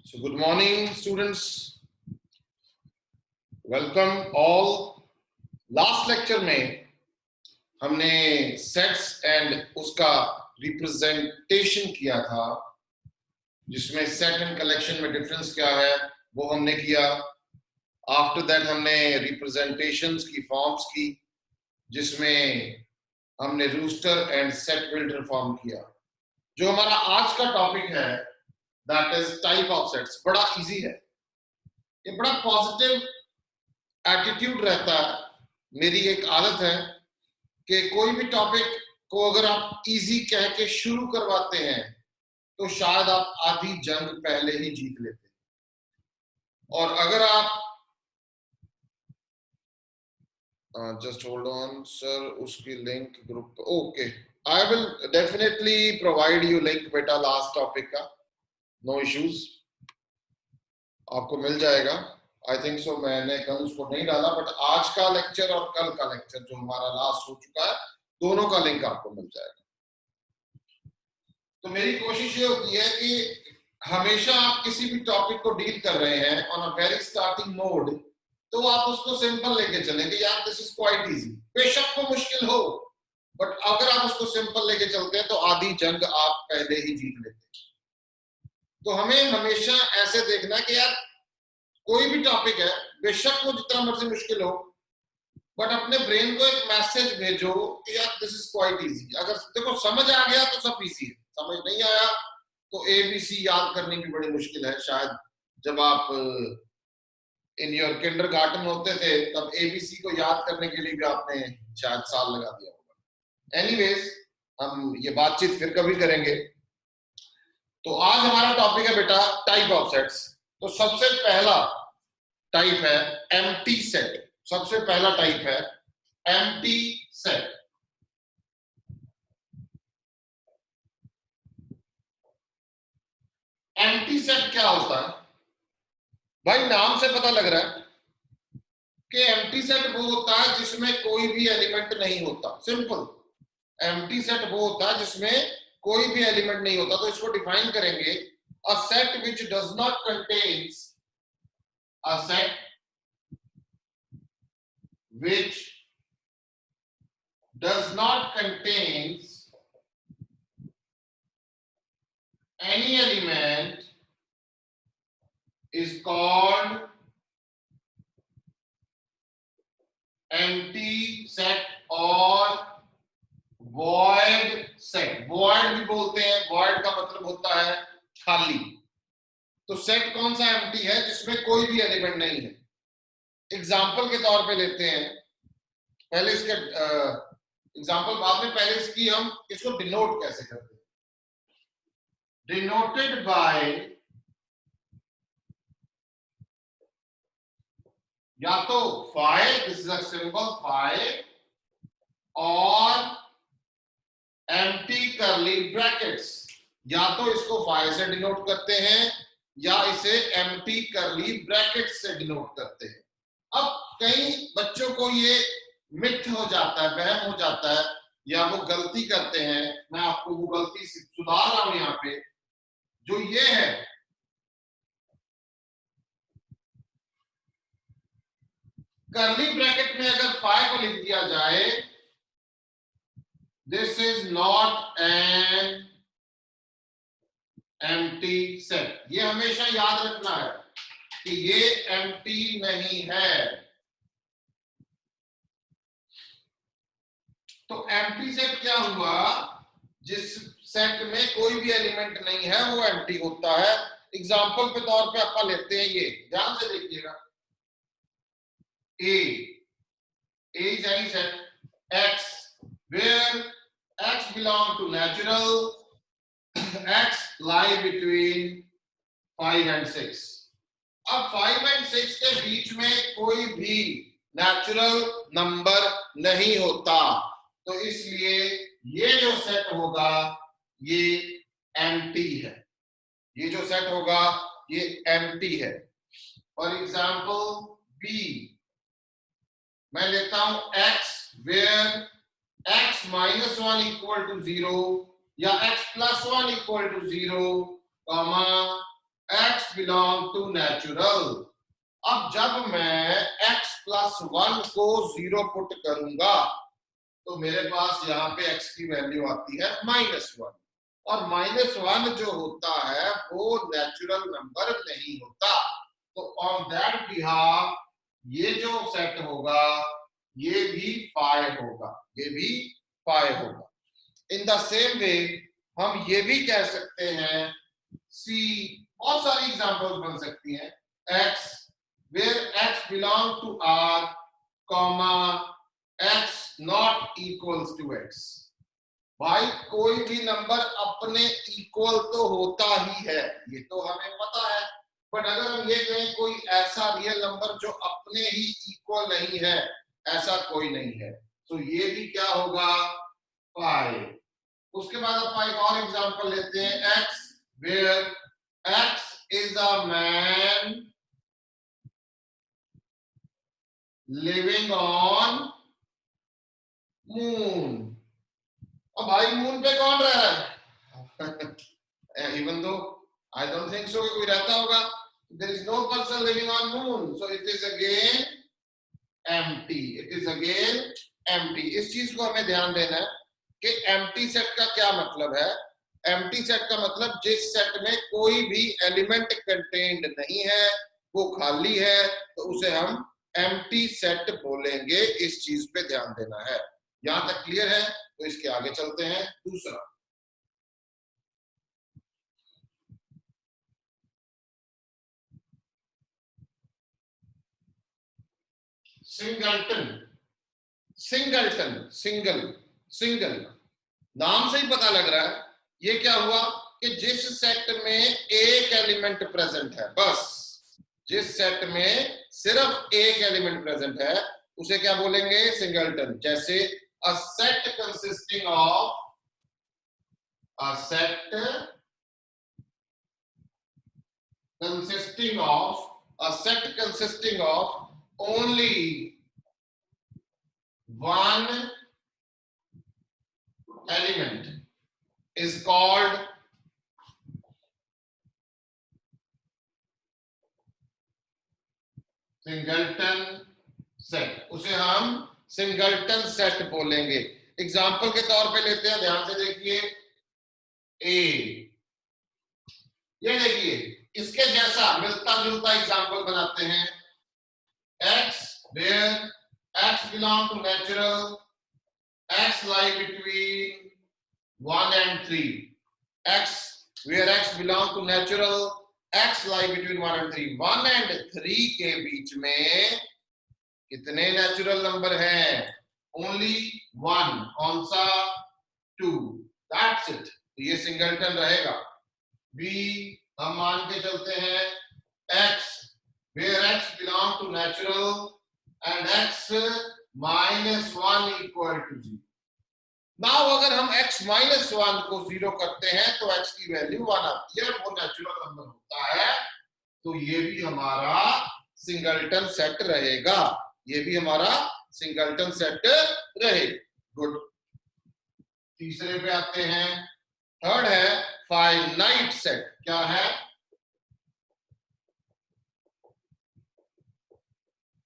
So good morning, students. Welcome all. Last lecture में हमने sets and उसका representation किया था, जिसमें सेट एंड कलेक्शन में डिफरेंस क्या है वो हमने किया। आफ्टर दैट हमने रिप्रेजेंटेशंस की फॉर्म्स की, जिसमें हमने roster and set builder form किया। जो हमारा आज का टॉपिक है that is type of sets. बड़ा इजी है, ये बड़ा पॉजिटिव एटीट्यूड रहता है। मेरी एक आदत है कि कोई भी टॉपिक को अगर आप इजी कह के शुरू करवाते हैं तो शायद आप आधी जंग पहले ही जीत लेते हैं। और अगर आप जस्ट होल्ड ऑन सर, उसकी link group, okay, I will definitely provide you link बेटा, लास्ट टॉपिक का, नो इश्यूज, आपको मिल जाएगा। आई थिंक सो मैंने कल उसको नहीं डाला, बट आज का लेक्चर और कल का लेक्चर जो हमारा लास्ट हो चुका है, दोनों का लिंक आपको मिल जाएगा। तो मेरी कोशिश ये होती है कि हमेशा आप किसी भी टॉपिक को डील कर रहे हैं on a very starting mode, तो आप उसको सिंपल लेके चलें कि यार दिस इज क्वाइट इजी। बेशक वो मुश्किल हो, बट अगर आप उसको सिंपल लेके चलते हैं तो आधी जंग आप पहले ही जीत लेते हैं। तो हमें हमेशा ऐसे देखना है कि यार कोई भी टॉपिक है, बेशक वो जितना मर्जी मुश्किल हो, बट अपने ब्रेन को एक मैसेज भेजो कि यार दिस इज क्वाइट इजी। अगर देखो समझ आ गया तो सब इजी है, समझ नहीं आया तो एबीसी याद करने की बड़ी मुश्किल है। शायद जब आप इन योर किंडरगार्टन होते थे तब एबीसी को याद करने के लिए भी आपने शायद साल लगा दिया होगा। एनीवेज, हम ये बातचीत फिर कभी करेंगे। तो आज हमारा टॉपिक है बेटा टाइप ऑफ सेट्स। तो सबसे पहला टाइप है एम्प्टी सेट। सबसे पहला टाइप है एम्प्टी सेट। एम्प्टी सेट क्या होता है भाई? नाम से पता लग रहा है कि एम्प्टी सेट वो होता है जिसमें कोई भी एलिमेंट नहीं होता। सिंपल, एम्प्टी सेट वो होता है जिसमें कोई भी एलिमेंट नहीं होता। तो इसको डिफाइन करेंगे, a set which does not contains, a set which does not contains any element is called empty set और void set। void भी बोलते हैं, void का मतलब होता है खाली। तो सेट कौन सा एम्प्टी है? जिसमें कोई भी एलिमेंट नहीं है। एग्जाम्पल के तौर पे लेते हैं, पहले इसके एग्जाम्पल बाद में, पहले इसकी हम इसको डिनोट कैसे करते हैं। डिनोटेड बाय या तो five, this is a symbol five, और एम्प्टी करली ब्रैकेट्स। या तो इसको फाइव से डिनोट करते हैं या इसे एम्प्टी करली ब्रैकेट्स से डिनोट करते हैं। अब कई बच्चों को ये मिथ हो जाता है, वहम हो जाता है, या वो गलती करते हैं। मैं आपको वो गलती सुधार रहा हूं यहाँ पे, जो ये है करली ब्रैकेट में अगर फाइव को लिख दिया जाए, this is not an empty set. ये हमेशा याद रखना है कि ये एम्प्टी नहीं है। तो एम्प्टी सेट क्या हुआ? जिस सेट में कोई भी एलिमेंट नहीं है वो एम्प्टी होता है। एग्जाम्पल के तौर पे अपन लेते हैं ये, ध्यान से देखिएगा। A is any set X where X belongs to natural, x lie between 5 and 6। अब 5 and 6 के बीच में कोई भी नेचुरल नंबर नहीं होता, तो इसलिए ये जो सेट होगा ये एम्प्टी है। ये जो सेट होगा ये एम्प्टी है। फॉर एग्जाम्पल बी, मैं लेता हूं x where x minus 1 equal to 0 या x plus 1 equal to 0, x belong to natural. अब जब मैं x प्लस 1 को 0 पुट करूंगा तो मेरे पास यहाँ पे x की वैल्यू आती है -1, और -1 जो होता है वो नेचुरल नंबर नहीं होता। तो ऑन दैट बिहाफ ये जो सेट होगा ये भी 5 होगा, ये भी 5 होगा। इन द सेम वे हम ये भी कह सकते हैं, सी बहुत सारी एग्जांपल्स बन सकती हैं, x where x belong to r comma x not equals to x। भाई कोई भी नंबर अपने इक्वल तो होता ही है, ये तो हमें पता है, बट अगर हम ये कहें कोई ऐसा रियल नंबर जो अपने ही इक्वल नहीं है, ऐसा कोई नहीं है, तो ये भी क्या होगा 5। उसके बाद आप एक और एग्जांपल लेते हैं, x where x is a man living on moon। अब भाई मून पे कौन रह रहा है? Even though I don't think so कि कोई रहता होगा, there is no person living on moon, so it is again empty, it is again empty. इस चीज को हमें ध्यान देना है कि एम्प्टी सेट का क्या मतलब है। एम्प्टी सेट का मतलब जिस सेट में कोई भी एलिमेंट कंटेन्ड नहीं है, वो खाली है, तो उसे हम एम्प्टी सेट बोलेंगे। इस चीज पे ध्यान देना है। यहां तक क्लियर है? तो इसके आगे चलते हैं। दूसरा, सिंगलटन। सिंगलटन, सिंगल, सिंगल, नाम से ही पता लग रहा है ये क्या हुआ कि जिस सेट में एक एलिमेंट प्रेजेंट है, बस जिस सेट में सिर्फ एक एलिमेंट प्रेजेंट है उसे क्या बोलेंगे? सिंगलटन। जैसे a set consisting of a set consisting of only one element is called singleton set. उसे हम सिंगलटन सेट बोलेंगे। एग्जाम्पल के तौर पे लेते हैं, ध्यान से देखिए, ए, ये देखिए इसके जैसा मिलता जुलता एग्जाम्पल बनाते हैं, x where x belong to natural, x lie between 1 and 3, x where x belong to natural, x lie between 1 and 3। 1 and 3 के बीच में कितने नेचुरल नंबर हैं? ओनली 1। कौन सा? 2। That's it. तो ये सिंगलटन रहेगा। बी हम मान के चलते हैं, x where x belong to natural and x minus 1 equal to 0। Now अगर हम x minus 1 को 0 करते हैं तो x की वैल्यू 1 आती है, वो नेचुरल नंबर होता है, तो ये भी हमारा सिंगलटन सेट रहेगा, ये भी हमारा सिंगलटन सेट रहेगा। गुड। तीसरे पे आते हैं, थर्ड है फाइनाइट सेट। क्या है?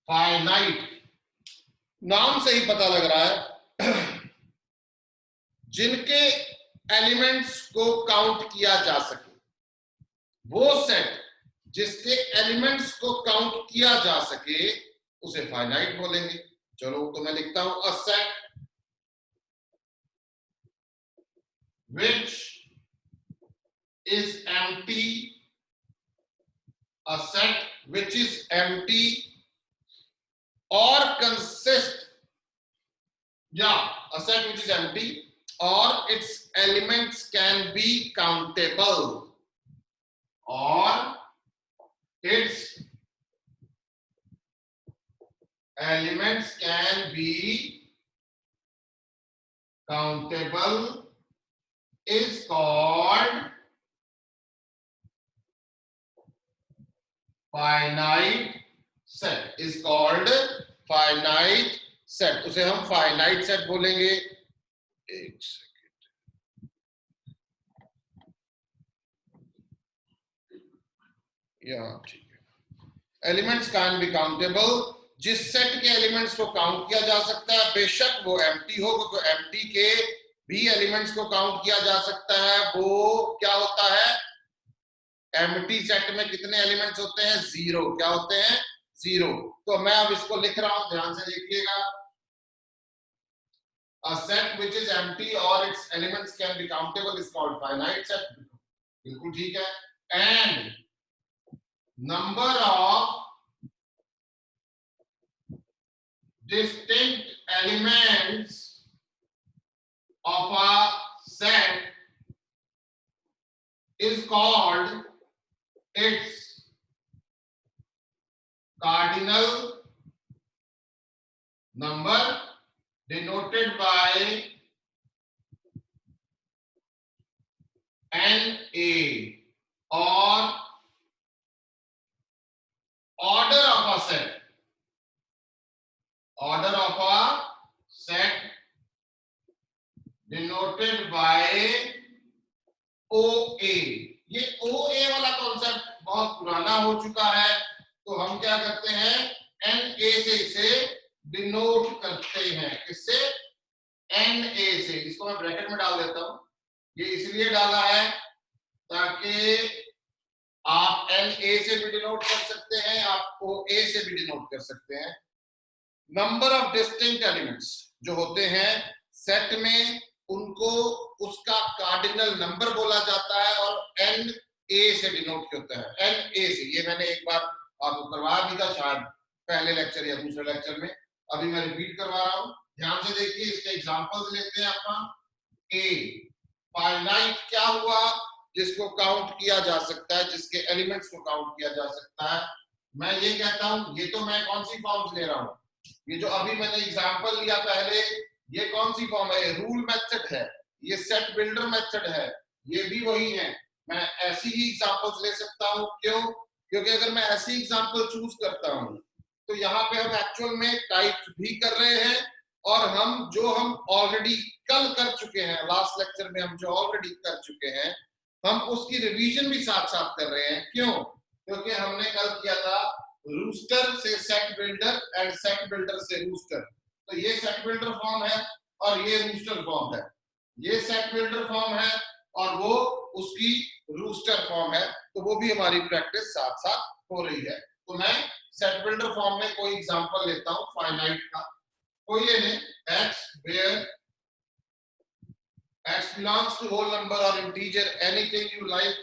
फाइनाइट, नाम से ही पता लग रहा है जिनके एलिमेंट्स को काउंट किया जा सके, वो सेट जिसके एलिमेंट्स को काउंट किया जा सके उसे फाइनाइट बोलेंगे। चलो तो मैं लिखता हूं, a set which is empty, a set which is empty or consist, a set which is empty or its elements can be countable, or its elements can be countable is called finite set, is called finite set। उसे हम finite set बोलेंगे। एक second, यहाँ ठीक है। Elements can be countable, जिस set के elements को काउंट किया जा सकता है, बेशक वो एम्प्टी हो, क्योंकि एम्प्टी के भी एलिमेंट्स को काउंट किया जा सकता है। वो क्या होता है, एम्प्टी सेट में कितने एलिमेंट्स होते हैं, 0। क्या होते हैं, 0। तो मैं अब इसको लिख रहा हूं, ध्यान से देखिएगा। A set which is empty or its elements can be countable is called finite set. बिल्कुल ठीक है। And number of distinct elements of a set is called its cardinal number, denoted by NA, or order of a set. Order of a set denoted by OA। ये OA वाला concept बहुत पुराना हो चुका है, तो हम क्या करते हैं, NA से इसे डिनोट करते हैं। किससे, NA से। इसको मैं ब्रैकेट में डाल देता हूं, ये इसलिए डाला है ताकि आप NA से भी डिनोट कर सकते हैं, आप OA से भी डिनोट कर सकते हैं। नंबर ऑफ डिस्टिंक्ट एलिमेंट्स जो होते हैं सेट में, उनको उसका कार्डिनल नंबर बोला जाता है, और NA से डिनोट होता है, NA से। ये मैंने एक बार आपको करवाया भी था, शायद पहले लेक्चर या दूसरे लेक्चर में, अभी मैं रिपीट करवा रहा हूं। ध्यान से देखिए, इसके एग्जांपल्स लेते हैं अपन। ए, फाइनाइट क्या हुआ, जिसको काउंट किया जा सकता है, जिसके एलिमेंट्स को काउंट किया जा सकता है। मैं ये कहता हूं, ये तो मैं कौन सी फॉर्म्स ले रहा हूं, ये जो अभी मैंने एग्जांपल लिया पहले, ये कौन सी फॉर्म है, रूल मेथड है, ये सेट बिल्डर मेथड है, ये भी वही है। मैं ऐसी ही एग्जांपल्स ले सकता हूं, क्यों, क्योंकि अगर मैं ऐसी एग्जांपल चूज करता हूं तो यहाँ पे हम एक्चुअल में टाइप भी कर रहे हैं, और हम ऑलरेडी कल कर चुके हैं, लास्ट लेक्चर में हम जो ऑलरेडी कर चुके हैं, हम उसकी रिवीजन भी साथ साथ कर रहे हैं। क्यों, क्योंकि हमने कल किया था रूस्टर से set builder and set builder से रूस्टर। तो ये सेट बिल्डर फॉर्म है और ये रूस्टर फॉर्म है, ये सेट बिल्डर फॉर्म है और वो उसकी रूस्टर फॉर्म है। तो वो भी हमारी प्रैक्टिस साथ साथ हो रही है। तो मैं सेट बिल्डर फॉर्म में कोई एग्जांपल लेता हूं फाइनाइट का, कोई ये नहीं, x where x belongs to whole number or integer, anything you like,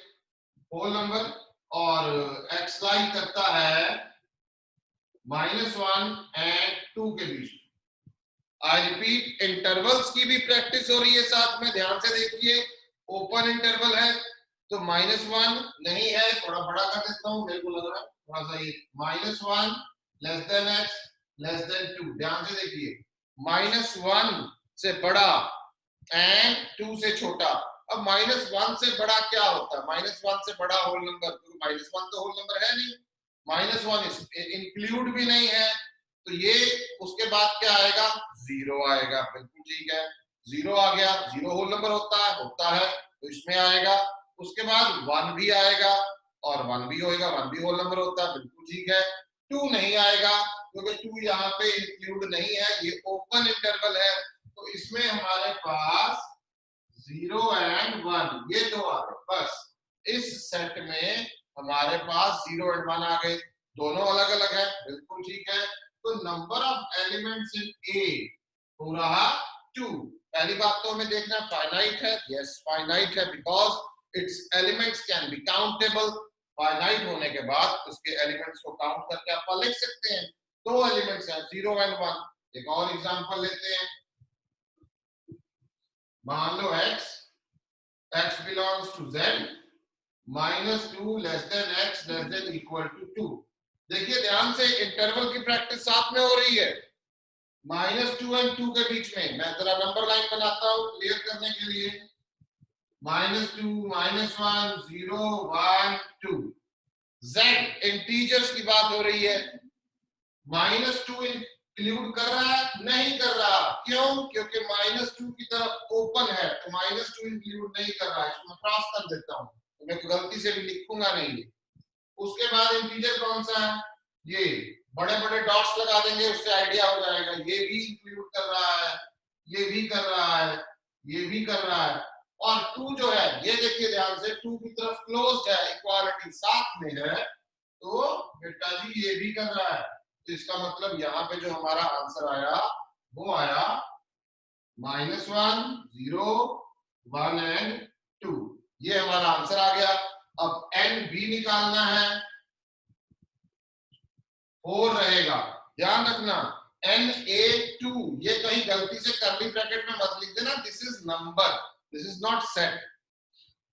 whole number, और x लाई करता है -1 and 2 के बीच। आई रिपीट, इंटरवल्स की भी प्रैक्टिस हो रही है साथ में, ध्यान से देखिए। ओपन इंटरवल है तो -1 नहीं है, थोड़ा बड़ा कर देता हूं, मेरे को लग रहा है थोड़ा सा ये, -1 less than x less then 2। ध्यान से देखिए, -1 से बड़ा एंड 2 से छोटा। अब -1 से बड़ा क्या होता है, -1 से बड़ा होल नंबर, तो -1 तो होल नंबर है नहीं, -1 इंक्लूड भी नहीं है, तो ये उसके बाद क्या आएगा, 0 आएगा। बिल्कुल ठीक है, 0 आ गया, 0 होल नंबर होता है तो इसमें आएगा। उसके बाद 1 भी आएगा और 1 भी होएगा, 1 भी होल नंबर होता है, बिल्कुल ठीक है। 2 नहीं आएगा क्योंकि 2 यहाँ पे इंक्लूड नहीं है, ये ओपन इंटरवल है, तो इसमें हमारे पास 0 एंड 1 ये दो आ गए। बस इस सेट में हमारे पास 0 एंड 1 आ गए, दोनों अलग अलग है, बिल्कुल ठीक है। तो नंबर ऑफ एलिमेंट्स इन ए हो रहा 2। पहली बात तो हमें देखना फाइनाइट है, यस फाइनाइट है, because it's elements can be countable. Finite होने के बाद उसके एलिमेंट्स को काउंट करके आप लिख सकते हैं। दो एलिमेंट्स हैं 0 एंड 1। एक और एग्जांपल लेते हैं, मान लो x belongs to z, -2 less than x less than equal to 2। देखिए ध्यान से, इंटरवल की प्रैक्टिस साथ में हो रही है, -2 एंड 2 के बीच में। मैं जरा नंबर लाइन बनाता हूं क्लियर करने के लिए, -2 -1 0 1 2। z इंटीजर्स की बात हो रही है, -2 इंक्लूड कर रहा है, नहीं कर रहा, क्यों, क्योंकि -2 की तरफ ओपन है, तो -2 इंक्लूड नहीं कर रहा है। इसको मैं क्रॉस कर देता हूं, तो मैं गलती से भी लिखूंगा नहीं, उसके बाद इंटीजर कौन सा है, ये बड़े बड़े डॉट्स लगा देंगे, उससे आइडिया हो जाएगा ये भी इंक्लूड कर रहा है, ये भी कर रहा है, ये भी कर रहा है। और 2 जो है ये देखिए ध्यान से, 2 की तरफ क्लोज्ड है, इक्वालिटी साथ में है, तो बेटा जी ये भी कर रहा है। तो इसका मतलब यहाँ पे जो हमारा आंसर आया वो आया -1, 0, 1 एंड 2। ये हमारा आंसर आ गया। अब एन भी निकालना है, 4 रहेगा, ध्यान रखना Na2, ये कहीं गलती से कर्ली ब्रैकेट में मत लिख देना, this is number, this is not set.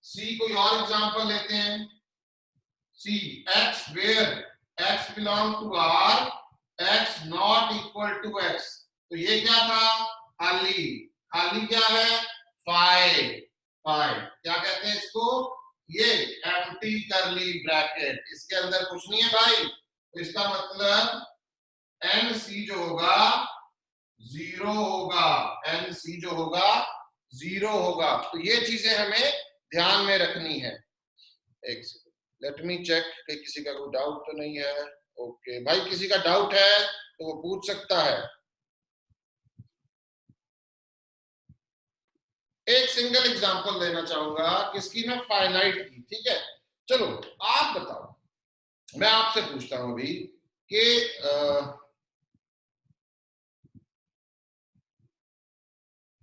See कोई और एग्जांपल लेते हैं, सी x where x belong to r, x not equal to x, तो ये क्या था, खाली, खाली क्या है, 5, 5 क्या कहते हैं इसको, ये एम्प्टी कर्ली ब्रैकेट, इसके अंदर कुछ नहीं है भाई, तो इसका मतलब NC जो होगा 0 होगा, NC जो होगा 0 होगा। तो ये चीजें हमें ध्यान में रखनी है। एक सेकंड, लेट मी चेक कि किसी का कोई डाउट तो नहीं है। ओके भाई, किसी का डाउट है तो वो पूछ सकता है। एक सिंगल एग्जांपल देना चाहूंगा किसकी, मैं फाइनाइट की, ठीक है। चलो आप बताओ, मैं आपसे पूछता हूं अभी कि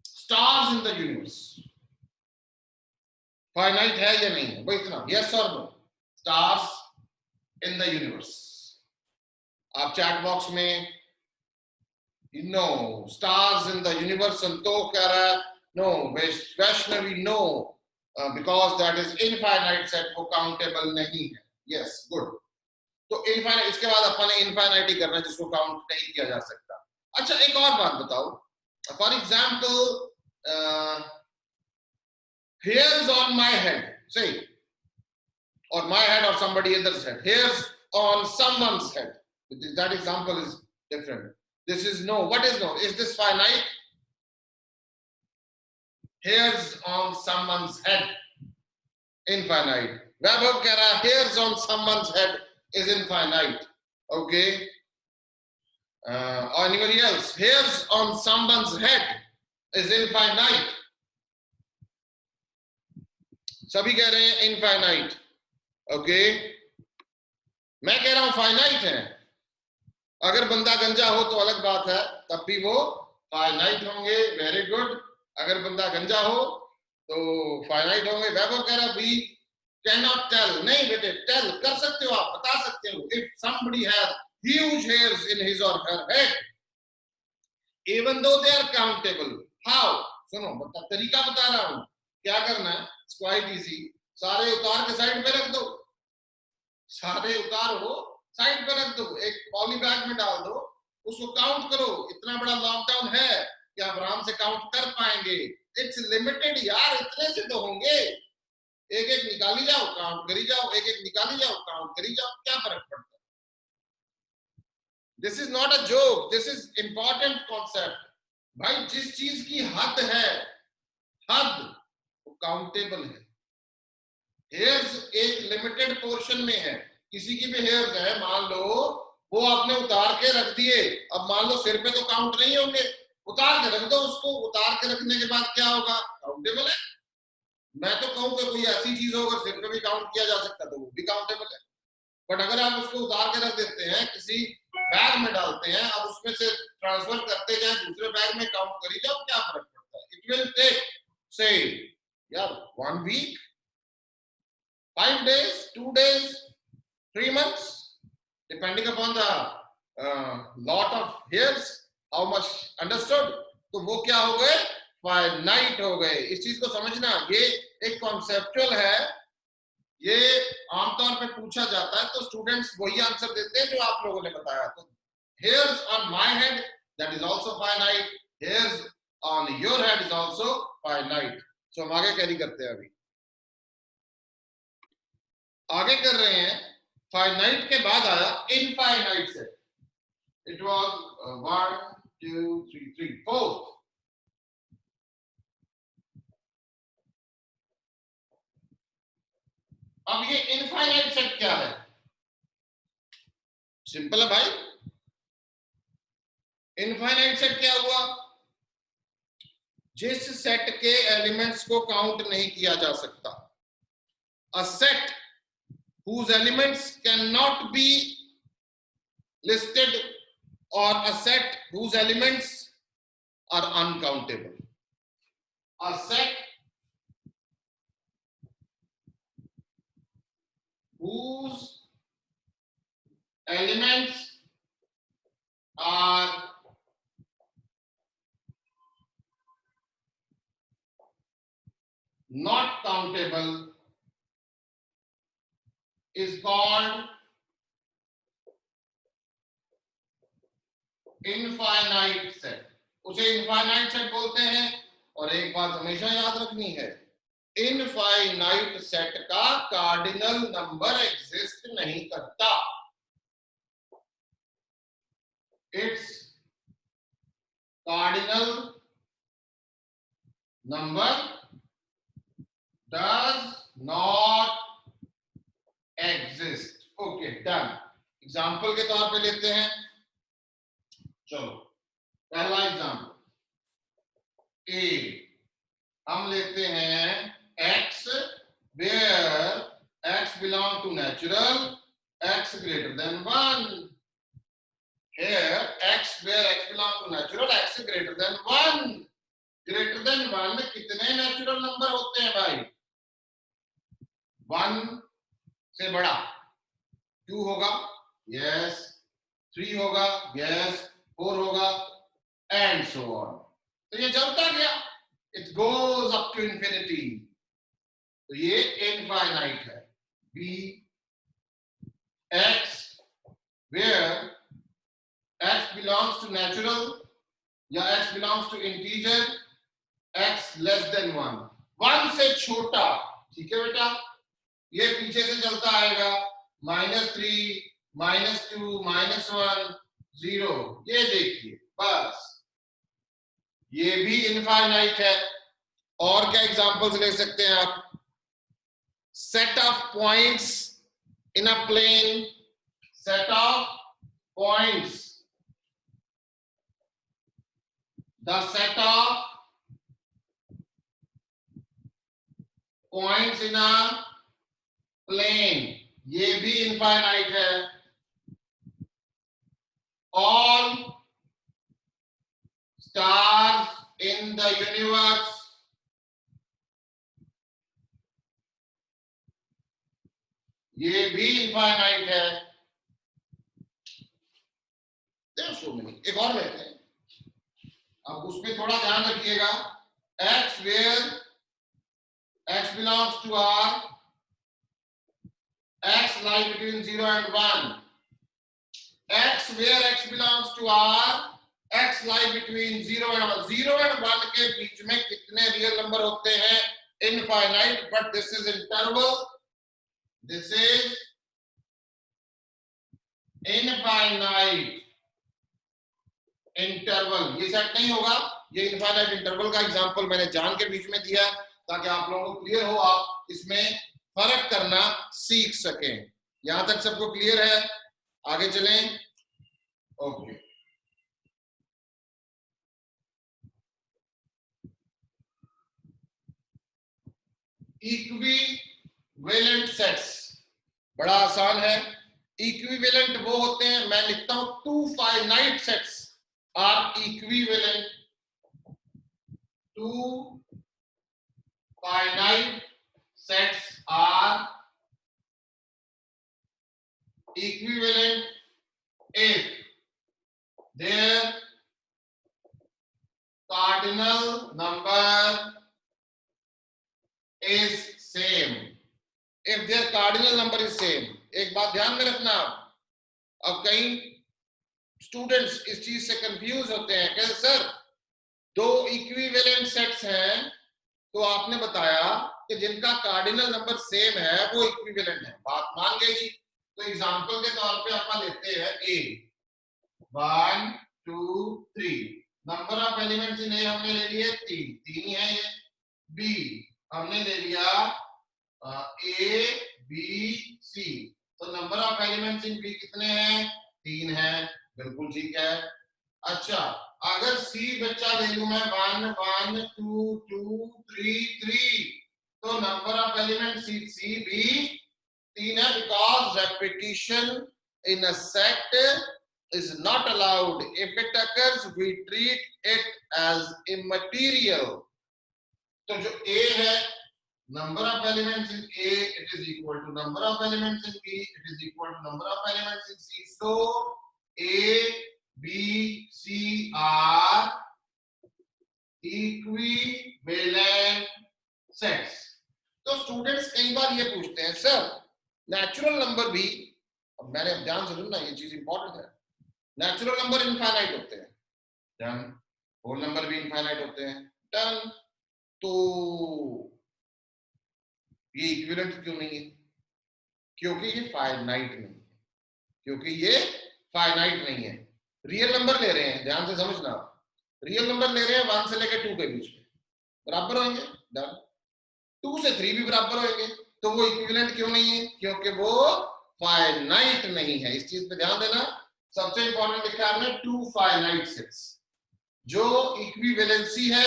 stars in the universe finite है या नहीं है, वो इतना, यस और no, stars in the universe. आप चैट बॉक्स में no, stars in the universe, Santosh कह रहा है no, Vaishnavi no, because that is infinite set, वो काउंटेबल नहीं है। यस गुड, तो इनफाइनाइट, इसके बाद अपन ने इनफाइनाइट ही करना है जिसको काउंट नहीं किया जा सकता। अच्छा एक और बात बताओ, for example hairs on my head, say, or my head or somebody else's head, hairs on someone's head, that example is different. This is no, what is no, is this finite, hairs on someone's head infinite, Vaibhav keh raha hai hairs on someone's head is infinite, okay, or anybody else, hairs on someone's head is infinite, सभी कह रहे हैं infinite, okay, मैं कह रहा हूं finite है। अगर बंदा गंजा हो तो अलग बात है, तब भी वो फाइनाइट होंगे, वेरी गुड। अगर बंदा गंजा हो तो फाइनाइट होंगे। वैभव कह रहा वी कैन नॉट टेल, नहीं बेटे, टेल कर सकते हो, आप बता सकते हो, if somebody has huge hairs in his or her head even though they are countable, how, सुनो तरीका बता रहा हूं, क्या करना है, इट्स क्वाइट इजी, सारे उतार के साइड पे रख दो, सारे उतारो साइड पे रख दो, एक पॉली बैग में डाल दो, उसको काउंट करो, इतना बड़ा लॉकडाउन है कि आप आराम से काउंट कर पाएंगे, इट्स लिमिटेड यार, इतने से तो होंगे, एक एक निकाली जाओ काउंट करी जाओ, एक एक निकाली जाओ काउंट करी जाओ, क्या फर्क पड़ता है। This is not a joke, this is important concept भाई, जिस चीज की हद है, हद वो काउंटेबल है। हेयर्स एक लिमिटेड पोर्शन में है, किसी की भी हेयर्स है, मान लो वो आपने उतार के रख दिए, अब मान लो सिर पे तो काउंट नहीं होंगे, उतार के रख दो उसको, उतार के रखने के बाद क्या होगा, काउंटेबल है। मैं तो कहूँ कि कोई ऐसी चीज हो अगर सिर पे भी काउंट किया जा सकता तो वो भी काउंटेबल है, बट अगर आप उसको उतार के रख देते हैं, किसी बैग में डालते हैं, अब उसमें से ट्रांसफर करते जाए दूसरे बैग में, काउंट करी जाओ, क्या फर्क पड़ता है। इट विल टेक से यार 1 week, 5 days, 2 days, 3 months, depending upon the lot of hairs, how much understood, तो वो क्या हो गए, फाइनाइट हो गए। इस चीज को समझना, ये एक कॉन्सेप्चुअल है, ये आमतौर पे पूछा जाता है तो स्टूडेंट्स वही आंसर देते हैं जो आप लोगों ने बताया। तो hairs on my head, that is also finite, hairs on your head is also finite। so हम आगे कैरी करते हैं, अभी आगे कर रहे हैं, फाइनाइट के बाद आया इनफाइनाइट से, इट वाज 1 2 3 3 4। अब ये इनफाइनाइट सेट क्या है, सिंपल है भाई। इनफाइनाइट सेट क्या हुआ? जिस सेट के एलिमेंट्स को काउंट नहीं किया जा सकता। A set whose elements cannot be listed, or a set whose elements are uncountable. A set whose elements are not countable is called infinite set. उसे इनफाइनाइट सेट बोलते हैं। और एक बात हमेशा याद रखनी है, इनफाइनाइट सेट का कार्डिनल नंबर एग्जिस्ट नहीं करता। It's cardinal number does not exist. Okay, done. Example के तौर पे लेते हैं। चलो, पहला एग्जाम्पल ए, हम लेते हैं x where x belong to natural, x greater than 1। here x where x belong to natural, x greater than 1। greater than 1 में कितने नेचुरल नंबर होते हैं भाई? 1 से बड़ा 2 होगा, यस। 3 होगा, यस। 4 होगा, एंड सो ऑन। तो ये चलता गया, it goes up to infinity. तो ये इनफाइनाइट है। B X where X belongs to natural या X belongs to integer, X less than 1, 1 से छोटा। ठीक है बेटा, ये पीछे से चलता आएगा, -3, -2, -1, 0। ये देखिए, बस ये भी इनफाइनाइट है। और क्या एग्जांपल्स ले सकते हैं आप? Set of points in a plane, set of points, the set of points in a plane, ये भी इनफाइनाइट है। All stars in the universe, ये भी इनफाइनाइट है। So many. एक और लेते हैं, अब उसमें थोड़ा ध्यान रखिएगा। x where x belongs to R, x lie between 0 and 1। x where x belongs to R, x lie between 0 and 1। 0 and 1 के बीच में कितने रियल नंबर होते हैं? Infinite, but this is interval, this is infinite interval. ये set नहीं होगा। ये infinite interval का एग्जांपल मैंने जान के बीच में दिया ताकि आप लोगों को क्लियर हो, आप इसमें फर्क करना सीख सकें। यहां तक सबको क्लियर है? आगे चलें। ओके, इक्विवेलेंट सेट्स बड़ा आसान है। इक्विवेलेंट वो होते हैं, मैं लिखता हूं two finite sets are equivalent to finite sets are equivalent if their cardinal number is same। if their cardinal number is same। एक बात ध्यान में रखना, अब कई स्टूडेंट्स इस चीज से कंफ्यूज होते हैं कि सर दो इक्विवेलेंट सेट्स हैं, तो आपने बताया कि जिनका कार्डिनल नंबर सेम है वो इक्विवेलेंट है, बात मान गई जी। तो एग्जांपल के तौर पे अपन लेते हैं ए, 1 2 3। नंबर ऑफ एलिमेंट्स इन ए हमने ले लिए 3 ही है ये। बी हमने ले लिया ए बी सी। तो number of elements in B कितने हैं? 3 है, बिल्कुल ठीक है। अच्छा, अगर सी बच्चा ले लूं मैं 1 1 2 2 3 3, तो नंबर ऑफ एलिमेंट सी भी 3 है, because repetition in a set is not allowed. If it occurs, we treat it as immaterial. तो जो A है, number of elements in A, it is equal to number of elements in B, it is equal to number of elements in C. So A, B, C are equivalent sets. तो students कई बार ये पूछते हैं, sir natural number भी, अब मैंने ध्यान से सुनना, ये चीज इंपॉर्टेंट है, नेचुरल नंबर इनफाइनाइट होते हैं, डन, होल नंबर भी इनफाइनाइट होते हैं, डन, तो ये इक्विवेलेंट क्यों नहीं है? क्योंकि ये फाइनाइट नहीं है, क्योंकि ये फाइनाइट नहीं है। रियल नंबर ले रहे हैं, ध्यान से समझना, रियल नंबर ले रहे हैं 1 से लेकर 2 के बीच में, बराबर होंगे, डन, 2 से 3 भी बराबर होंगे, तो वो इक्विवेलेंट क्यों नहीं है? क्योंकि वो फाइनाइट नहीं है। इस चीज पे ध्यान देना, सबसे इंपॉर्टेंट लिखा है हमने 2 फाइनाइट सेट्स। जो इक्विवेलेंसी है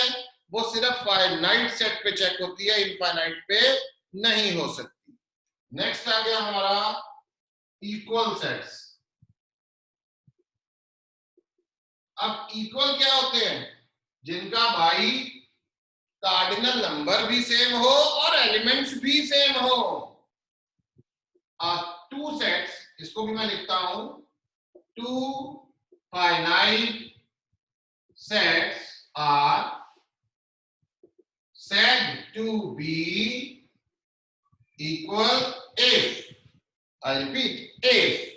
वो सिर्फ फाइनाइट सेट पे चेक होती है, इनफाइनाइट पे नहीं हो सकती। नेक्स्ट आ गया हमारा इक्वल सेट्स। अब इक्वल क्या होते हैं? जिनका भाई कार्डिनल नंबर भी सेम हो और एलिमेंट्स भी सेम हो। 2 सेट्स, इसको भी मैं लिखता हूं, 2 finite sets are said to be equal if, I repeat, if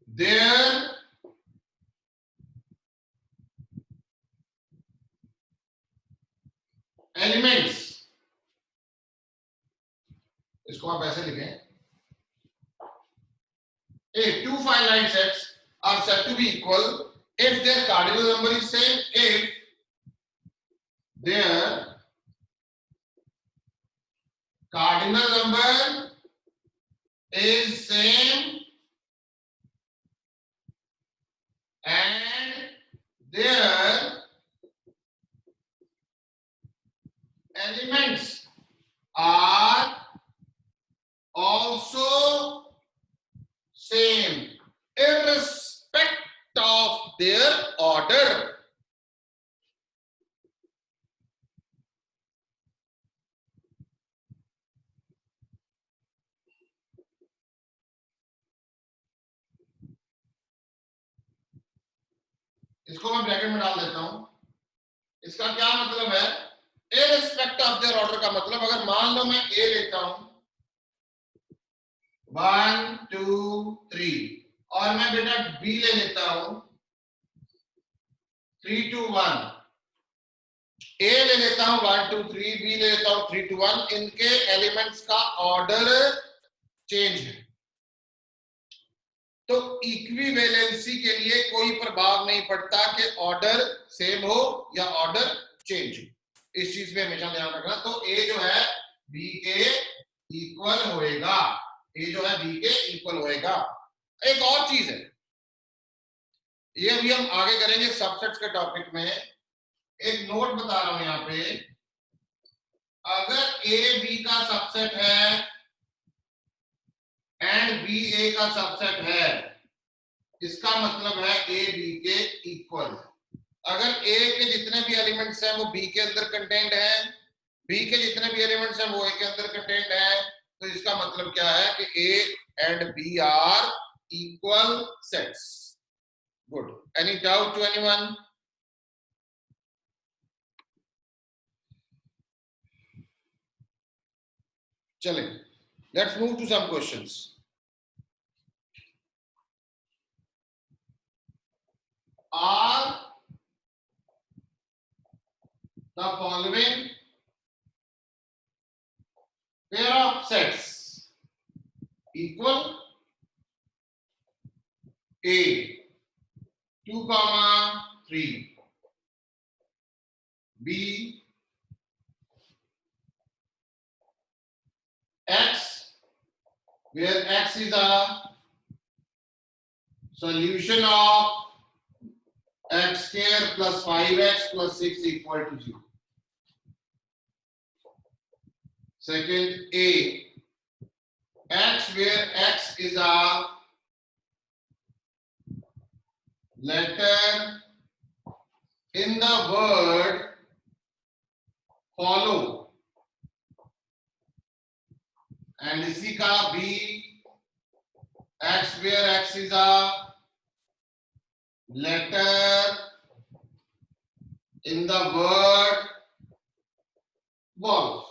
their elements, इसको आप ऐसे लिखें, if 2 finite sets are said to be equal if their cardinal number is same, if their cardinal number is same and their elements are also same irrespective of their order. इसको मैं bracket में डाल देता हूं। इसका क्या मतलब है? irrespective of their order का मतलब, अगर मान लो मैं A लेता हूं 1 2 3 और मैं बेटा B ले लेता हूं 3 2 1, A ले लेता हूं 1 2 3, B ले लेता हूं 3 2 1, इनके एलिमेंट्स का ऑर्डर चेंज है, तो इक्विवेलेंसी के लिए कोई प्रभाव नहीं पड़ता कि ऑर्डर सेम हो या ऑर्डर चेंज हो। इस चीज पे हमेशा ध्यान रखना। तो A जो है B के इक्वल होएगा, A जो है B के इक्वल होएगा। एक और चीज है, ये अभी हम आगे करेंगे सबसेट्स के टॉपिक में, एक नोट बता रहा हूं यहां पे, अगर A B का सबसेट है एंड B A का सबसेट है, इसका मतलब है A B के इक्वल है। अगर A के जितने भी एलिमेंट्स हैं वो B के अंदर कंटेंट हैं, B के जितने भी एलिमेंट्स हैं वो A के अंदर कंटेंट हैं, तो इसका मतलब क्या है कि A and B are equal sets. Good, any doubt to anyone? चलें, let's move to some questions. Are the following pair of sets equal? A 2, 3, B X where x is a solution of x square plus 5x plus 6 equal to 0. Second, A, x where x is a letter in the word follow, and इसी का B, x where x is a letter in the word wolf.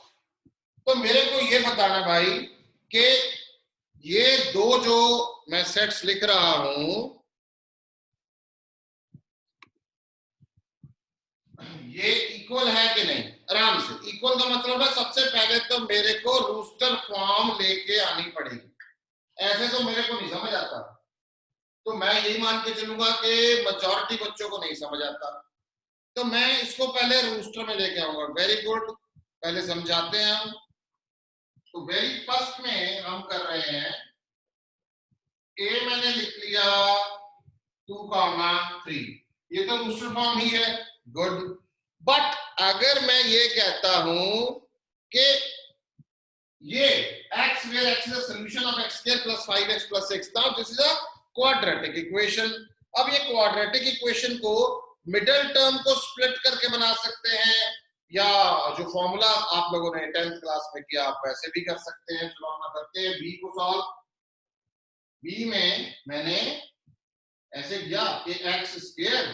तो मेरे को ये बताना भाई कि ये दो जो मैं सेट्स लिख रहा हूं ये इक्वल है कि नहीं। आराम से, इक्वल का मतलब है सबसे पहले तो मेरे को रूस्टर फॉर्म लेके आनी पड़ेगी, ऐसे तो मेरे को नहीं समझ आता। तो मैं यही मान के चलूंगा कि मेजॉरिटी बच्चों को नहीं समझ आता, तो मैं इसको पहले रूस्टर में लेके आऊंगा। वेरी गुड, पहले समझाते हैं हम। तो वेरी फर्स्ट में हम कर रहे हैं, ए मैंने लिख लिया 2,3, ये तो रूस्टर फॉर्म ही है। गुड, बट अगर मैं ये कहता हूं कि ये x where x is a solution of x square plus 5x plus 6, now this is a quadratic equation। अब ये क्वाड्रेटिक इक्वेशन को मिडिल टर्म को स्प्लिट करके बना सकते हैं, या जो फॉर्मूला आप लोगों ने 10th क्लास में किया आप वैसे भी कर सकते हैं। चलो हम करते हैं बी को सॉल्व। बी में मैंने ऐसे किया कि x square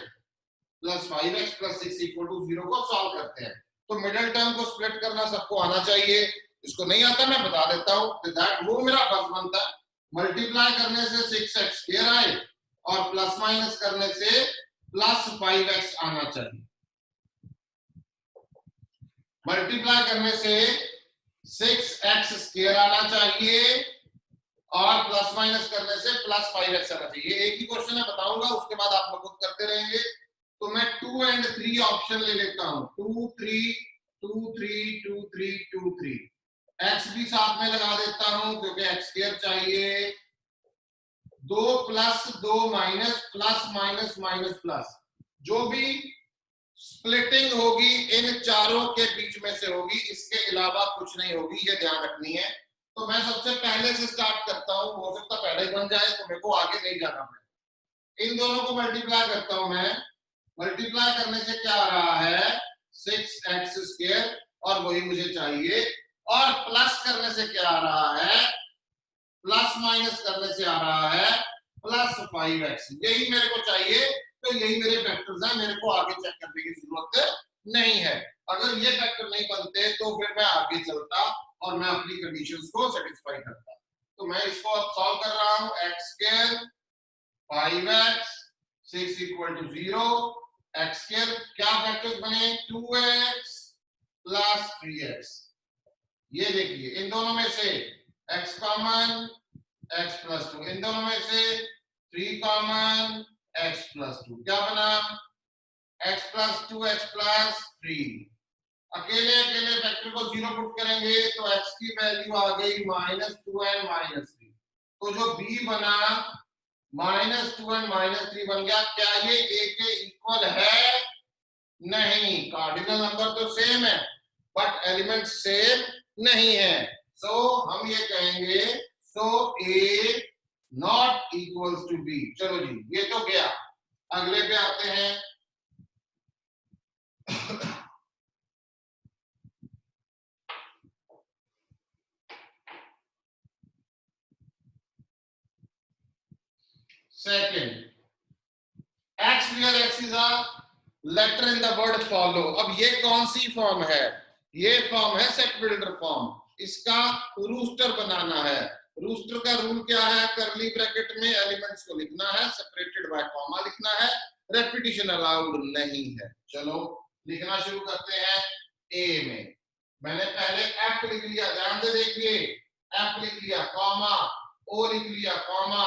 plus 5x plus 6 equal to 0 को सॉल्व करते हैं। तो मिडिल टर्म को स्प्लिट करना सबको आना चाहिए, इसको नहीं आता मैं बता देता हूं। दैट वो मेरा फर्ज बनता है, मल्टीप्लाई करने से 6x स्क्वायर आए और प्लस माइनस करने से प्लस 5x आना चाहिए। मल्टीप्लाई करने से 6x स्क्वायर आना चाहिए और प्लस माइनस करने से प्लस 5x आना चाहिए। एक ही क्वेश्चन है, बताऊंगा, उसके बाद आप लोग खुद करते रहेंगे। तो मैं 2 और 3 ऑप्शन ले लेता हूं, 2 3 2 3 2 3 2 3। x भी साथ में लगा देता हूं क्योंकि x स्क्वायर चाहिए। 2 plus 2 minus, plus minus minus plus, जो भी स्प्लिटिंग होगी इन चारों के बीच में से होगी, इसके अलावा कुछ नहीं होगी, ये ध्यान रखनी है। तो मैं सबसे पहले से स्टार्ट करता हूं, हो सकता पहले ही बन जाए तो मेरे को आगे नहीं जाना पड़े। इन दोनों को मल्टीप्लाई करता हूं मैं, मल्टीप्लाई करने से क्या आ रहा है 6x स्क्वायर, और वही मुझे चाहिए। और प्लस करने से क्या आ रहा है, प्लस माइनस करने से आ रहा है प्लस 5x, यही मेरे को चाहिए। तो यही मेरे फैक्टर्स हैं, मेरे को आगे चेक करने की जरूरत नहीं है। अगर ये फैक्टर नहीं बनते तो फिर मैं आगे चलता और मैं अपनी कंडीशंस को सेटिस्फाई करता। तो मैं इसको अब सॉल्व कर रहा हूं, x square 5x 6 equal to 0, x square क्या फैक्टर्स बने 2x प्लस 3x। ये देखिए इन दोनों में से x कॉमन x प्लस 2, इन दोनों में से 3 कॉमन x प्लस 2, क्या बना x प्लस 2 x प्लस 3। अकेले अकेले फैक्टर को 0 पुट करेंगे तो x की वैल्यू आ गई -2 एंड -3। तो जो b बना -2 एंड -3 बन गया। क्या ये a के इक्वल है? नहीं, कार्डिनल नंबर तो सेम है बट एलिमेंट सेम नहीं है। सो हम ये कहेंगे so a not equals to b। चलो जी, ये तो गया, अगले पे आते हैं। Second, x where x is a letter in the word follow। अब ये कौन सी फॉर्म है? ये फॉर्म है सेट बिल्डर फॉर्म। इसका रूस्टर बनाना है। रूस्टर का रूल क्या है? कर्ली ब्रैकेट में एलिमेंट्स को लिखना है, सेपरेटेड बाय कॉमा लिखना है, रेपिटेशन अलाउड नहीं है। चलो लिखना शुरू करते हैं। ए में मैंने पहले एफ लिख लिया, ध्यान से देखिए, एफ लिख लिया कॉमा, ओ लिख लिया कॉमा,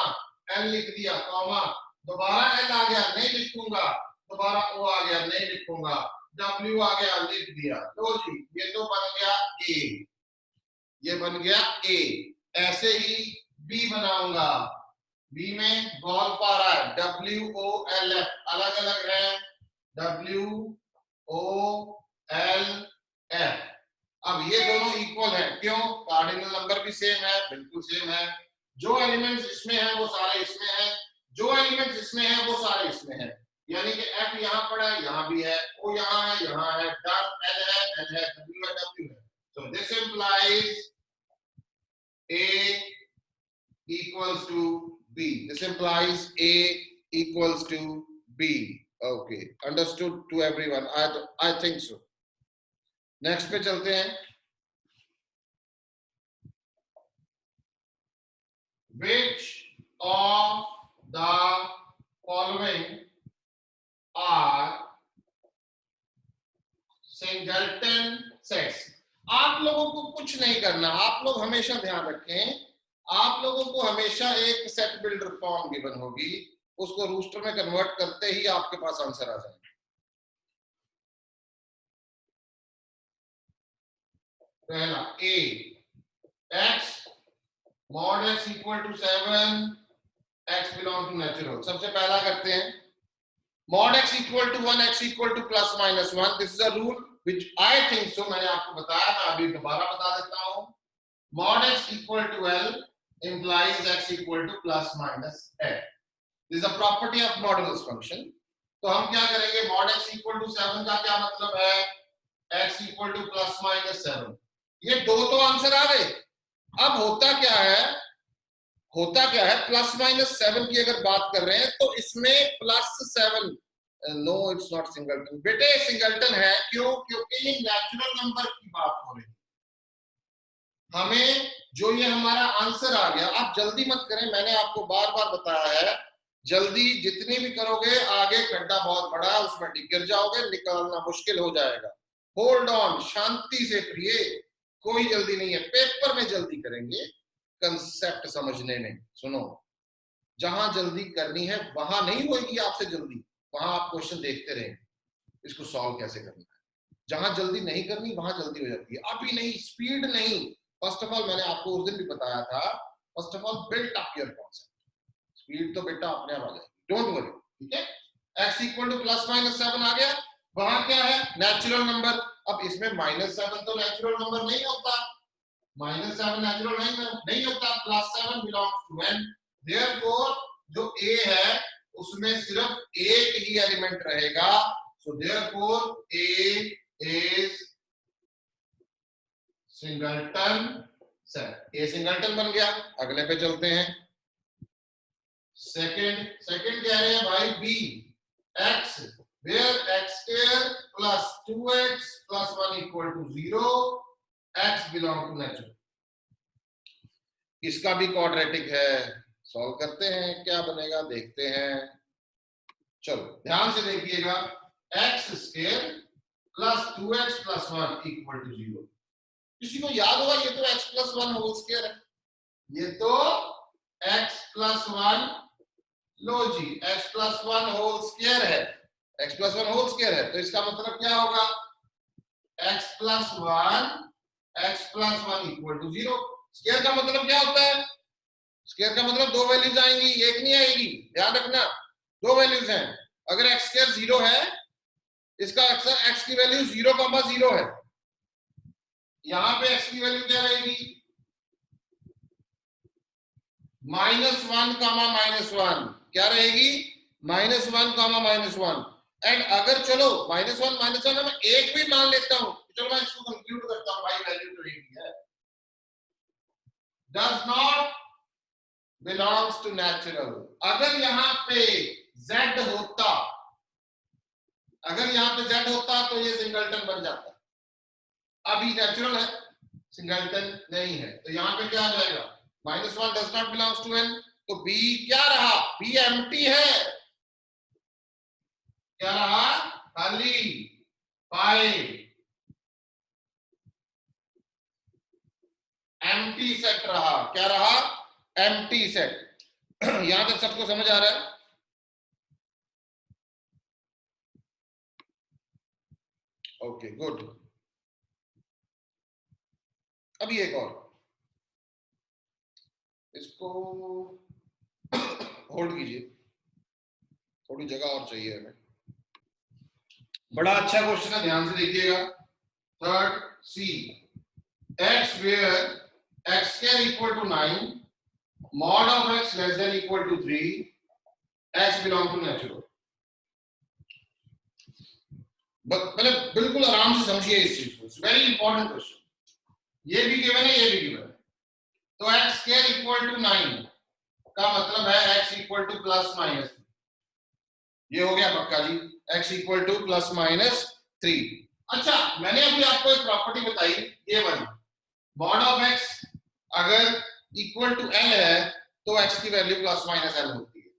एल लिख दिया कॉमा, दोबारा एल आ गया नहीं लिखूंगा, दोबारा ओ आ गया नहीं लिखूंगा, डब्ल्यू आ गया लिख दिया। लो जी, ये तो बन गया ए, ये बन गया ए। ऐसे ही बी बनाऊंगा। बी में गोल्फ आ रहा है, WOLF, अलग अलग है, WOLF। अब ये दोनों इक्वल है, क्यों? कार्डिनल नंबर भी सेम है, बिल्कुल सेम है। जो एलिमेंट्स इसमें है वो सारे इसमें है, जो एलिमेंट्स इसमें है वो सारे इसमें है। यानी कि F यहाँ पड़ा है, यहाँ भी है, O यहाँ है, यहाँ है, डॉट L है, L है, W है, W है। So this implies A equals to B. This implies A equals to B. Okay, understood to everyone? I think so. Next पे चलते हैं। Which of the following are singleton sets? आप लोगों को कुछ नहीं करना, आप लोग हमेशा ध्यान रखें, आप लोगों को हमेशा एक सेट बिल्डर फॉर्म गिवन होगी, उसको रूस्टर में कन्वर्ट करते ही आपके पास आंसर आ जाएगा। पहला ए, x mod x equal to 7, x belong to natural। सबसे पहला करते हैं, mod x equal to 1, x equal to plus minus 1। This is a rule which I think so, मैंने आपको बताया, मैं अभी दोबारा बता देता हूं। mod x equal to L implies x equal to plus minus L। This is a property of modulus function। तो हम क्या करेंगे, mod x equal to 7 का क्या मतलब है, x equal to plus minus 7। ये दो तो आंसर आ गए। अब होता क्या है, प्लस माइनस 7 की अगर बात कर रहे हैं तो इसमें plus 7, no it's not singleton. बेटे सिंगलटन है, क्यों? क्योंकि ये नेचुरल नंबर की बात हो रही है। हमें जो ये हमारा आंसर आ गया, आप जल्दी मत करें, मैंने आपको बार बार बताया है, जल्दी जितनी भी करोगे आगे खड्डा बहुत बड़ा है, उसमें गिर जाओगे, निकालना मुश्किल हो जाएगा। होल्ड ऑन, शांति से प्रिय, कोई जल्दी नहीं है, पेपर में जल्दी करेंगे, कंसेप्ट समझने में। सुनो, जहां जल्दी करनी है वहां नहीं होगी आपसे जल्दी, वहां आप क्वेश्चन देखते रहेंगे इसको सॉल्व कैसे करना है। जहां जल्दी नहीं करनी वहां जल्दी हो जाती है, अभी नहीं, स्पीड नहीं। फर्स्ट ऑफ ऑल मैंने आपको उस दिन भी बताया था, first of all built up your concept, speed तो बेटा अपने आप आ जाएगी, डोंट वरी, ठीक है। x equal to plus minus 7 आ गया, वहां क्या है, नेचुरल नंबर। अब इसमें माइनस 7 तो नेचुरल नंबर नहीं होता, माइनस 7 नेचुरल नहीं होता, plus 7 belongs to n। Therefore जो a है उसमें सिर्फ एक ही एलिमेंट रहेगा, so therefore a is singleton set. A singleton बन गया। अगले पे चलते हैं, सेकंड कह रहे हैं भाई B, x where x square plus 2x plus 1 equal to 0, x belong to natural। इसका भी क्वाड्रेटिक है, सॉल्व करते हैं, क्या बनेगा देखते हैं। चलो ध्यान से देखिएगा, x square plus 2x plus 1 equal to 0। किसी को याद होगा ये तो x प्लस 1 होल स्क्वायर है, ये तो x प्लस 1, लो जी x प्लस 1 होल स्क्वायर है, x प्लस 1 होल स्क्वायर है, तो इसका मतलब क्या होगा, x plus 1 equal to 0। Square का मतलब क्या होता है, स्क्वायर का मतलब दो वैल्यूज आएंगी, एक नहीं आएगी, ध्यान रखना, दो वैल्यूज हैं। अगर x स्क्वायर 0 है, इसका अक्सर x की वैल्यू 0,0 है, यहां पे x की वैल्यू क्या रहेगी, -1, क्या रहेगी, -1, एंड अगर चलो -1 मैं एक भी मान लेता हूं, चलो मैं इसको कंक्लूड करता हूं, भाई वैल्यू तो एक ही है, does not belongs to natural. अगर यहां पे z होता, तो ये सिंगलटन बन जाता, अभी नेचुरल है, सिंगलटन नहीं है, तो यहां पे क्या आ जाएगा, -1 does not belongs to n, तो b क्या रहा, b एम्प्टी है, क्या रहा, खाली, पाई, एम्प्टी सेट रहा, क्या रहा, एम्प्टी सेट। यहां तक सबको समझ आ रहा है? Okay good. अभी एक और, इसको होल्ड कीजिए, थोड़ी जगह और चाहिए हमें। बड़ा अच्छा क्वेश्चन है, ध्यान से देखिएगा। Third C, x where x square equal to 9, mod of x less than equal to 3, x belong to natural। पहले बिल्कुल आराम से समझिए इस चीज को, इट्स वेरी इंपॉर्टेंट क्वेश्चन। ये भी गिवन है, ये भी गिवन है। तो x स्क्वायर इक्वल टू 9 का मतलब है x equal to plus minus, ये हो गया पक्का जी, x equal to plus minus 3। अच्छा, मैंने अभी आपको एक प्रॉपर्टी बताई, ये वाली, मॉड ऑफ x अगर इक्वल टू l है तो x की वैल्यू प्लस माइनस l होती है।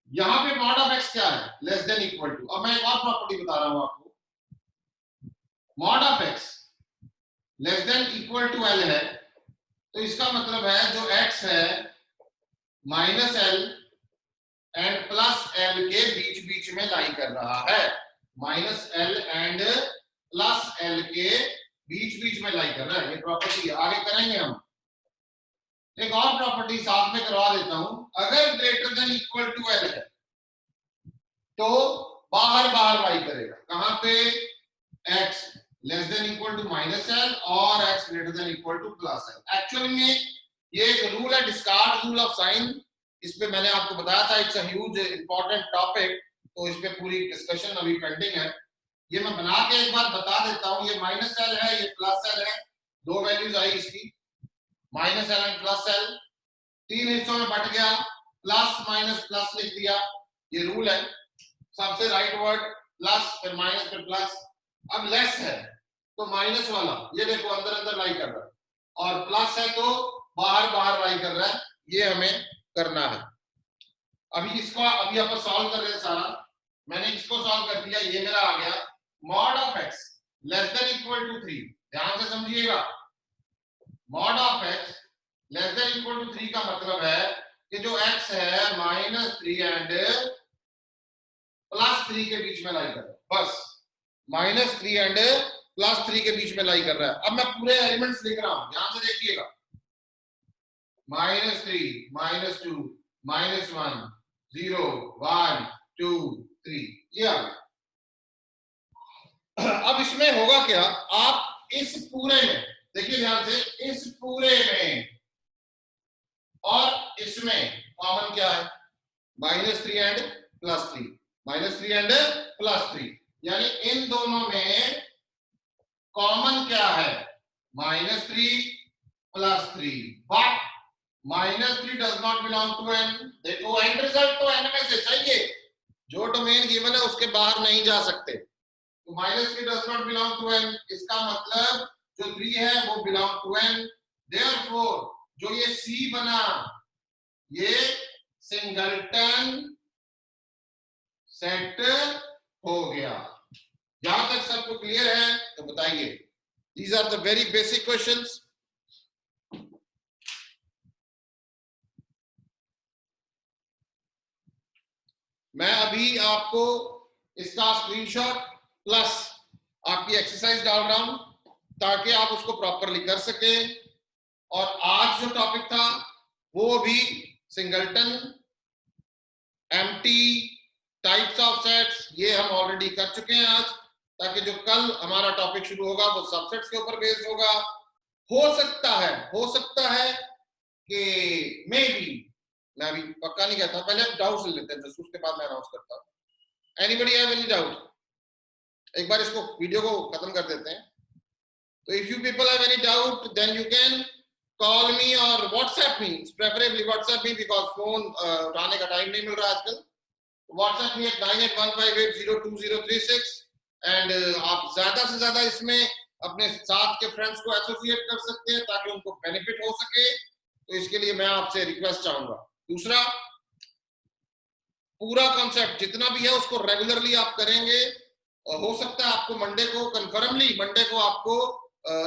यहां पे मॉड ऑफ x क्या है, लेस देन इक्वल टू। अब मैं एक और प्रॉपर्टी बता रहा हूं आपको, mod of x less than equal to l है, तो इसका मतलब है जो x है minus l and plus l के बीच बीच में लाई कर रहा है, minus l and plus l के बीच बीच में लाई कर रहा है, ये प्रॉपर्टी है। आगे करेंगे हम। एक और प्रॉपर्टी साथ में करवा देता हूं, अगर greater than equal to l है तो बाहर बाहर लाई करेगा, कहां पे, x less than equal to minus l और x greater than equal to plus l। Actually में ये एक रूल है, डिस्कार्ड रूल ऑफ साइन, इस पे मैंने आपको बताया था, it's a huge important topic, तो इस पे पूरी डिस्कशन अभी पेंडिंग है। ये मैं बना के एक बार बता देता हूं, ये माइनस l है, ये प्लस l है, दो वैल्यूज आई इसकी, minus l and plus l, तीन हिस्सों में बट गया, प्लस माइनस प्लस लिख दिया, ये रूल है। सबसे राइट वर्ड प्लस, फिर माइनस, फिर प्लस। अब लेस है तो माइनस वाला ये देखो अंदर अंदर लाई कर रहा है, और प्लस है तो बाहर बाहर लाई कर रहा है, ये हमें करना है। अभी इसको अभी आप सॉल्व कर रहे हैं सारा, मैंने इसको सॉल्व कर दिया, ये मेरा आ गया mod of x less than equal to 3। ध्यान से समझिएगा, mod of x less than equal to 3 का मतलब है कि जो x है माइनस 3 एंड प्लस 3 के बीच में लाई कर रहा है, बस माइनस 3 एंड प्लस 3 के बीच में लाई कर रहा है। अब मैं पूरे एलिमेंट्स लिख रहा हूं, ध्यान से देखिएगा, माइनस 3, माइनस 2, माइनस 1, 0, 1, 2, 3, ये आ गया। अब इसमें होगा क्या, आप इस पूरे में देखिए ध्यान से, इस पूरे में और इसमें कॉमन क्या है, minus 3 and plus 3, minus 3 and plus 3, यानी इन दोनों में कॉमन क्या है, minus 3 plus 3, but minus 3 does not belong to n। देखो एंड रिजल्ट तो n में से चाहिए, जो डोमेन गिवन है उसके बाहर नहीं जा सकते, तो minus 3 does not belong to n, इसका मतलब जो 3 है वो बिलोंग टू n। देयरफॉर जो ये c बना, ये सिंगलटन सेट हो गया। यहां तक सबको क्लियर है तो बताइए। These are the very basic questions. मैं अभी आपको इसका स्क्रीनशॉट प्लस आपकी एक्सरसाइज डाल रहा हूं ताकि आप उसको प्रॉपरली कर सकें। और आज जो टॉपिक था वो भी singleton, empty, types of sets, ये हम ऑलरेडी कर चुके हैं आज, ताकि जो कल हमारा टॉपिक शुरू होगा वो सबसेट्स के ऊपर बेस्ड होगा। हो सकता है कि मे बी, मैं अभी पक्का नहीं कहता, पहले हम डाउट्स ले लेते हैं जस्ट, उसके बाद मैं अनाउंस करता हूं। Anybody have any doubt? एक बार इसको वीडियो को खत्म कर देते हैं। तो if you people have any doubt then you can call me और WhatsApp me, preferably WhatsApp me, because phone उठाने का टाइम नहीं मिल रहा आजकल। व्हाट्सएप मी 9815802036 एंड आप ज्यादा से ज्यादा इसमें अपने साथ के फ्रेंड्स को एसोसिएट कर सकते हैं ताकि उनको बेनिफिट हो सके, तो इसके लिए मैं आपसे रिक्वेस्ट चाहूंगा। दूसरा, पूरा कॉन्सेप्ट जितना भी है उसको रेगुलरली आप करेंगे, और हो सकता है आपको मंडे को, कंफर्मली मंडे को आपको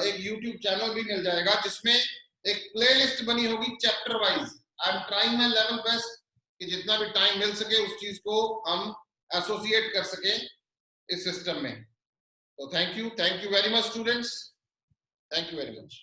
एक यूट्यूब चैनल भी मिल जाएगा जिसमें एक प्लेलिस्ट बनी होगी chapter wise. I am trying my level best कि जितना भी टाइम मिल सके उस चीज को हम एसोसिएट कर सके इस सिस्टम में। तो thank you very much students, thank you very much.